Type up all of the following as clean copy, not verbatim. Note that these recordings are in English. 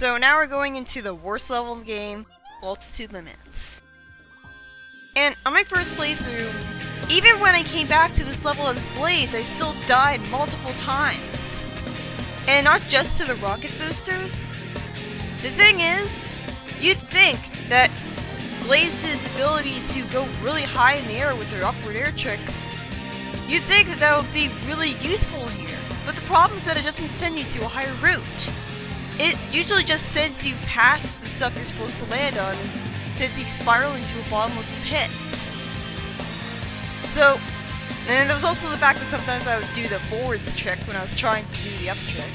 So now we're going into the worst level of the game, Altitude Limits. And on my first playthrough, even when I came back to this level as Blaze, I still died multiple times. And not just to the rocket boosters. The thing is, you'd think that Blaze's ability to go really high in the air with her upward air tricks, you'd think that that would be really useful here. But the problem is that it doesn't send you to a higher route. It usually just sends you past the stuff you're supposed to land on and sends you spiral into a bottomless pit. So, and there was also the fact that sometimes I would do the forwards trick when I was trying to do the up trick.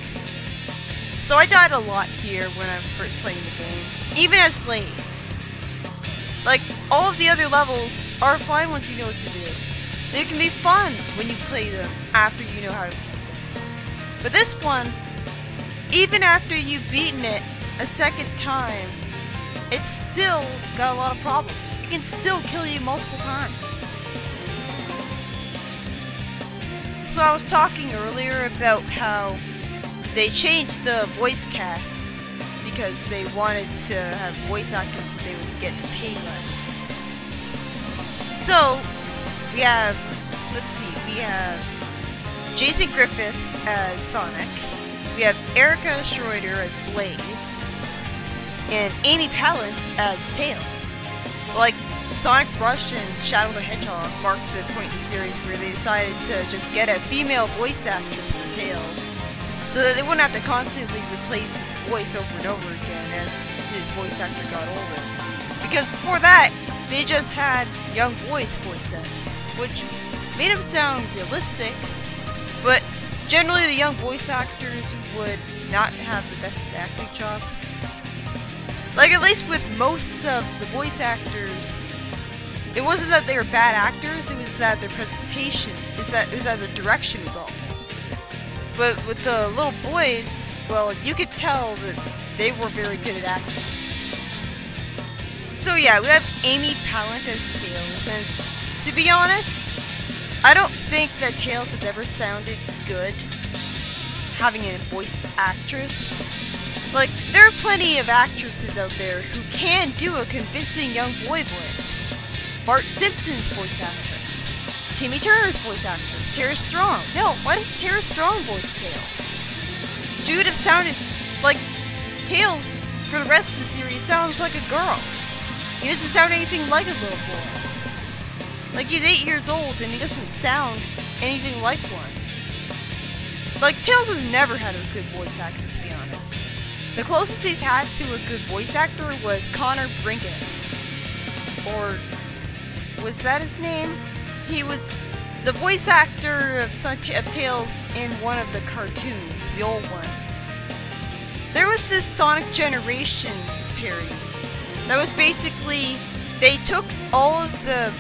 So I died a lot here when I was first playing the game, even as Blaze. Like, all of the other levels are fine once you know what to do. They can be fun when you play them after you know how to beat them. But this one, even after you've beaten it a second time, it's still got a lot of problems. It can still kill you multiple times. So I was talking earlier about how they changed the voice cast because they wanted to have voice actors so they would get to pay less. So, we have, we have Jason Griffith as Sonic, we have Erica Schroeder as Blaze, and Amy Pallant as Tails. Like, Sonic Rush and Shadow the Hedgehog marked the point in the series where they decided to just get a female voice actress for Tails, so that they wouldn't have to constantly replace his voice over and over again as his voice actor got older. Because before that, they just had young boys voice it, which made him sound realistic, but generally the young voice actors would not have the best acting chops. Like, at least with most of the voice actors, it wasn't that they were bad actors, it was that their presentation, it was that their direction was awful. But with the little boys, well, you could tell that they were very good at acting. So yeah, we have Amy Pallant as Tails, and to be honest, I don't think that Tails has ever sounded good having a voice actress. Like, there are plenty of actresses out there who can do a convincing young boy voice. Bart Simpson's voice actress, Timmy Turner's voice actress, Tara Strong. Hell, why does Tara Strong voice Tails? She would have sounded like Tails for the rest of the series sounds like a girl. He doesn't sound anything like a little boy. Like, he's 8 years old and he doesn't sound anything like one. Like, Tails has never had a good voice actor, to be honest. The closest he's had to a good voice actor was Connor Brinkus. Or was that his name? He was the voice actor of Tails in one of the cartoons, the old ones. There was this Sonic Generations parody. That was basically, they took all of the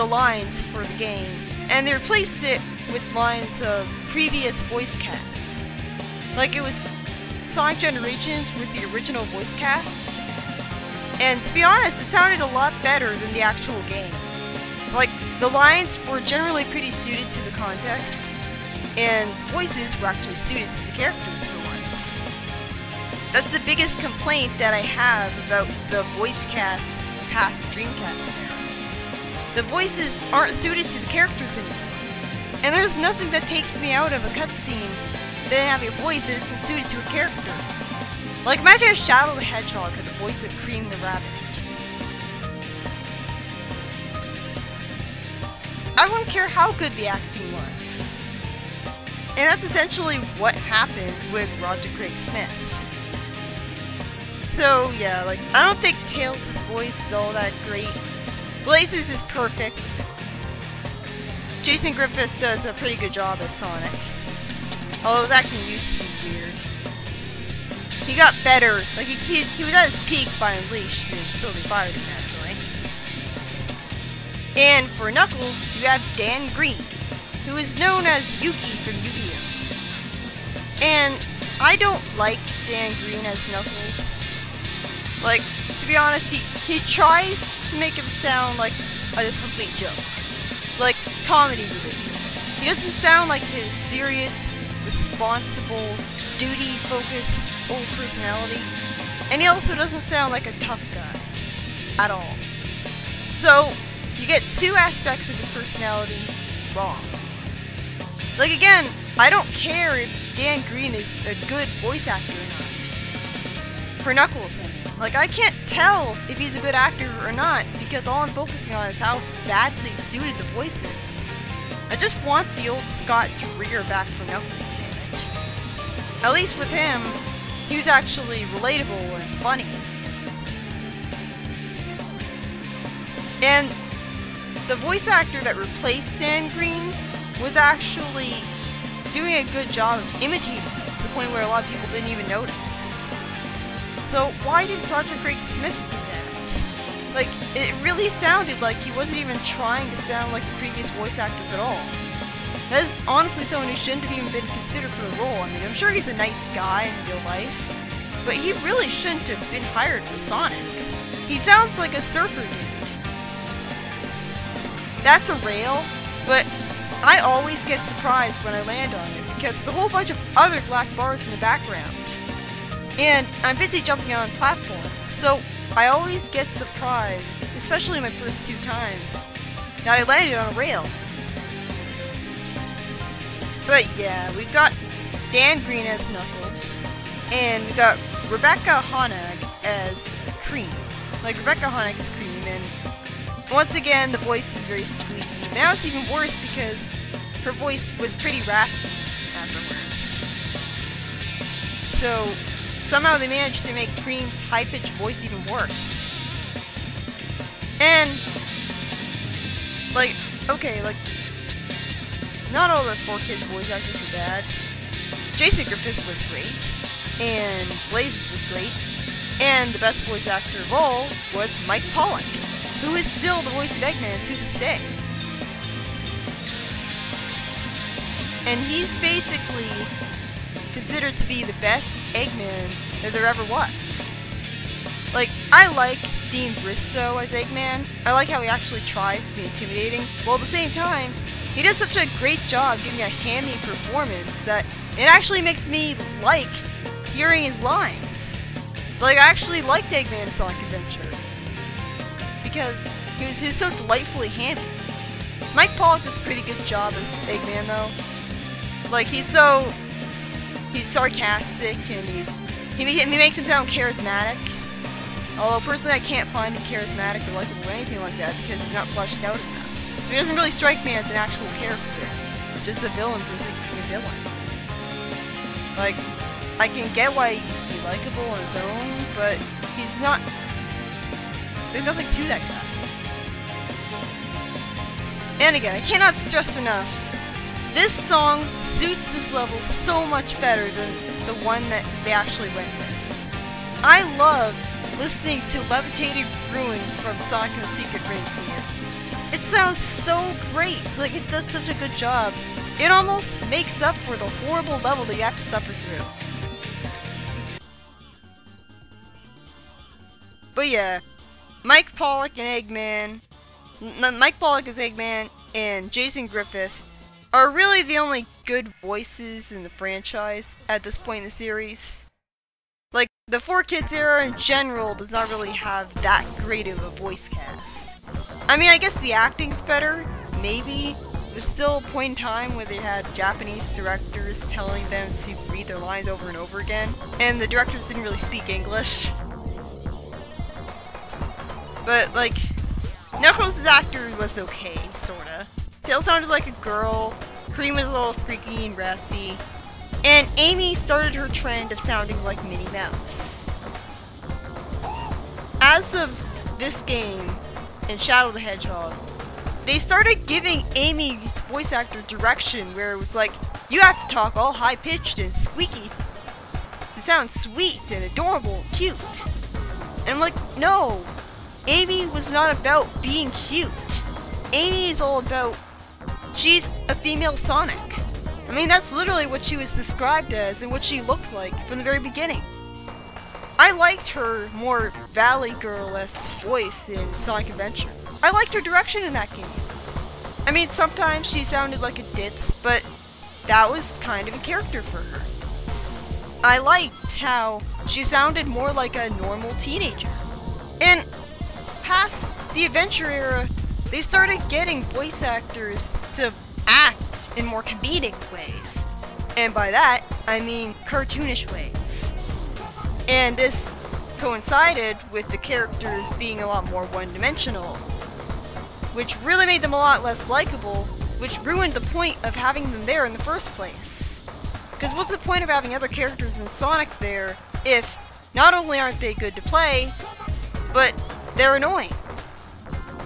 lines for the game and they replaced it with lines of previous voice casts. Like, it was Sonic Generations with the original voice cast. And to be honest, it sounded a lot better than the actual game. Like, the lines were generally pretty suited to the context, and voices were actually suited to the characters for once. That's the biggest complaint that I have about the voice cast past Dreamcast era. The voices aren't suited to the characters anymore. And there's nothing that takes me out of a cutscene than having a voice that isn't suited to a character. Like, imagine if Shadow the Hedgehog had the voice of Cream the Rabbit. I wouldn't care how good the acting was. And that's essentially what happened with Roger Craig Smith. So yeah, like, I don't think Tails' voice is all that great. Blaze's is perfect. Jason Griffith does a pretty good job as Sonic. Although his acting used to be weird. He got better, like he was at his peak by Unleashed until they fired him naturally. And for Knuckles, you have Dan Green, who is known as Yugi from Yu-Gi-Oh! And I don't like Dan Green as Knuckles. Like, to be honest, he tries to make him sound like a complete joke. Like, comedy relief. He doesn't sound like his serious, responsible, duty-focused old personality. And he also doesn't sound like a tough guy. At all. So, you get two aspects of his personality wrong. Like, again, I don't care if Dan Green is a good voice actor or not. For Knuckles, I mean. Like, I can't tell if he's a good actor or not, because all I'm focusing on is how badly suited the voice is. I just want the old Scott Dreer back for Knuckles, damn it. At least with him, he was actually relatable and funny. And the voice actor that replaced Dan Green was actually doing a good job of imitating him, to the point where a lot of people didn't even notice. So why did Roger Craig Smith do that? Like, it really sounded like he wasn't even trying to sound like the previous voice actors at all. That is honestly someone who shouldn't have even been considered for the role. I mean, I'm sure he's a nice guy in real life, but he really shouldn't have been hired for Sonic. He sounds like a surfer dude. That's a rail, but I always get surprised when I land on it, because there's a whole bunch of other black bars in the background. And I'm busy jumping on platforms, so I always get surprised, especially my first 2 times, that I landed on a rail. But yeah, we've got Dan Green as Knuckles, and we've got Rebecca Honegg as Cream. Like, Rebecca Honegg is Cream, and once again, the voice is very squeaky. Now it's even worse because her voice was pretty raspy afterwards. So, somehow they managed to make Cream's high-pitched voice even worse. And, like, okay, like, not all the 4Kids voice actors were bad. Jason Griffiths was great, and Blazes was great, and the best voice actor of all was Mike Pollock, who is still the voice of Eggman to this day. And he's basically considered to be the best Eggman that there ever was. Like, I like Dean Bristow as Eggman. I like how he actually tries to be intimidating, while at the same time, he does such a great job giving a hammy performance that it actually makes me like hearing his lines. Like, I actually liked Eggman in Sonic Adventure, because he was so delightfully hammy. Mike Pollock does a pretty good job as Eggman, though. Like, he's sarcastic, and he makes him sound charismatic. Although, personally, I can't find him charismatic or likable or anything like that, because he's not fleshed out enough. So he doesn't really strike me as an actual character, just a villain for the sake of being a villain. Like, I can get why he'd be likable on his own, but he's not. There's nothing to that guy. And again, I cannot stress enough, this song suits this level so much better than the one that they actually went with. I love listening to Levitated Ruin from Sonic and the Secret Rings here. It sounds so great, like it does such a good job. It almost makes up for the horrible level that you have to suffer through. But yeah, Mike Pollock and Eggman, Mike Pollock as Eggman and Jason Griffith are really the only good voices in the franchise at this point in the series. Like, the 4Kids era in general does not really have that great of a voice cast. I mean, I guess the acting's better, maybe. There's still a point in time where they had Japanese directors telling them to read their lines over and over again, and the directors didn't really speak English. But, like, Knuckles' actor was okay, sorta. Tails sounded like a girl, Cream was a little squeaky and raspy, and Amy started her trend of sounding like Minnie Mouse. As of this game, in Shadow the Hedgehog, they started giving Amy's voice actor direction where it was like, you have to talk all high-pitched and squeaky to sound sweet and adorable and cute. And I'm like, no, Amy was not about being cute. Amy is all about, she's a female Sonic. I mean, that's literally what she was described as and what she looked like from the very beginning. I liked her more Valley Girl-esque voice in Sonic Adventure. I liked her direction in that game. I mean, sometimes she sounded like a ditz, but that was kind of a character for her. I liked how she sounded more like a normal teenager. And past the Adventure era, they started getting voice actors to act in more comedic ways. And by that, I mean cartoonish ways. And this coincided with the characters being a lot more one-dimensional, which really made them a lot less likable, which ruined the point of having them there in the first place. Because what's the point of having other characters in Sonic there if not only aren't they good to play, but they're annoying?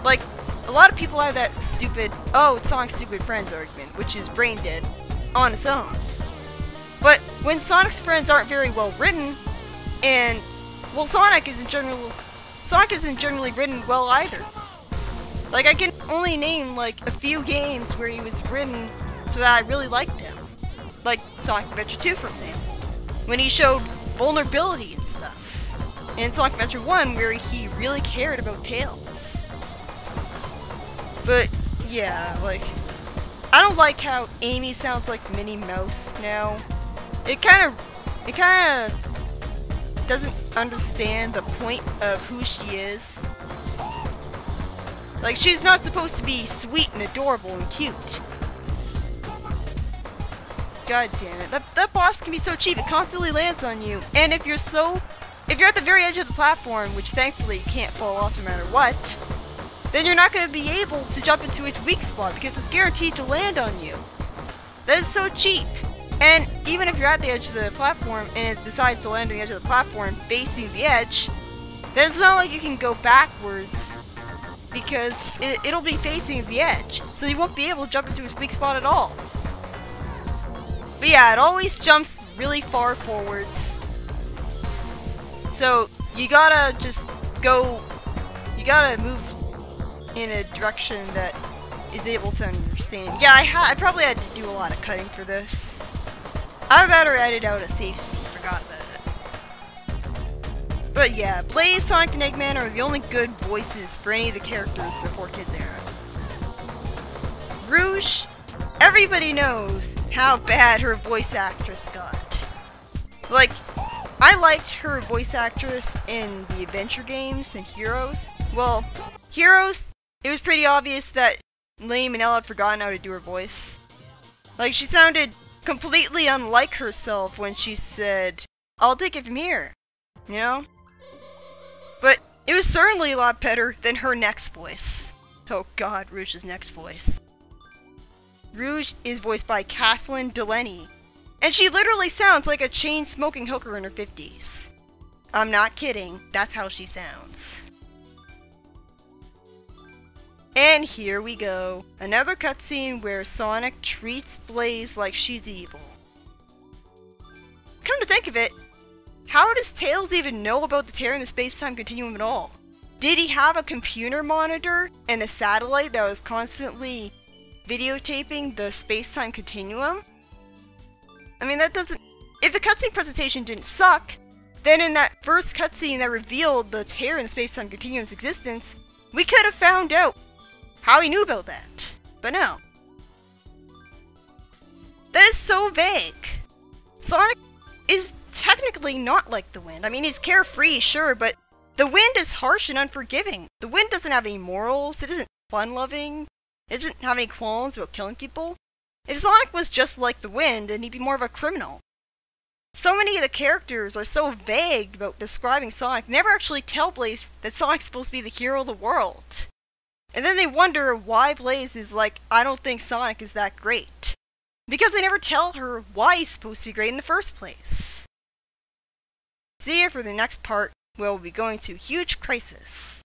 Like, a lot of people have that stupid, oh, it's Sonic's stupid friends argument, which is brain dead on its own. But when Sonic's friends aren't very well written, and, well, Sonic isn't generally written well either. Like, I can only name, like, a few games where he was written so that I really liked him. Like Sonic Adventure 2, for example, when he showed vulnerability and stuff. And Sonic Adventure 1, where he really cared about Tails. But, yeah, like, I don't like how Amy sounds like Minnie Mouse now. It kinda doesn't understand the point of who she is. Like, she's not supposed to be sweet and adorable and cute. God damn it. That boss can be so cheap, it constantly lands on you. And if you're at the very edge of the platform, which thankfully you can't fall off no matter what, then you're not going to be able to jump into its weak spot because it's guaranteed to land on you. That is so cheap. And even if you're at the edge of the platform and it decides to land on the edge of the platform facing the edge, then it's not like you can go backwards because it'll be facing the edge. So you won't be able to jump into its weak spot at all. But yeah, it always jumps really far forwards. So you gotta just go, you gotta move in a direction that is able to understand. Yeah, I probably had to do a lot of cutting for this. Either that or edit out a save state, forgot about it. But yeah, Blaze, Sonic, and Eggman are the only good voices for any of the characters in the 4Kids era. Rouge, everybody knows how bad her voice actress got. Like, I liked her voice actress in the adventure games and Heroes. Well, Heroes, it was pretty obvious that Lane Manel had forgotten how to do her voice. Like, she sounded completely unlike herself when she said, "I'll take it from here," you know? But it was certainly a lot better than her next voice. Oh god, Rouge's next voice. Rouge is voiced by Kathleen Delaney, and she literally sounds like a chain-smoking hooker in her 50s. I'm not kidding, that's how she sounds. And here we go. Another cutscene where Sonic treats Blaze like she's evil. Come to think of it, how does Tails even know about the tear in the space-time continuum at all? Did he have a computer monitor and a satellite that was constantly videotaping the space-time continuum? I mean, that doesn't... If the cutscene presentation didn't suck, then in that first cutscene that revealed the tear in the space-time continuum's existence, we could have found out how he knew about that. But no. That is so vague. Sonic is technically not like the Wind. I mean, he's carefree, sure, but the Wind is harsh and unforgiving. The Wind doesn't have any morals, it isn't fun-loving, it doesn't have any qualms about killing people. If Sonic was just like the Wind, then he'd be more of a criminal. So many of the characters are so vague about describing Sonic, never actually tell Blaze that Sonic's supposed to be the hero of the world. And then they wonder why Blaze is like, I don't think Sonic is that great. Because they never tell her why he's supposed to be great in the first place. See you for the next part, where we'll be going to Huge Crisis.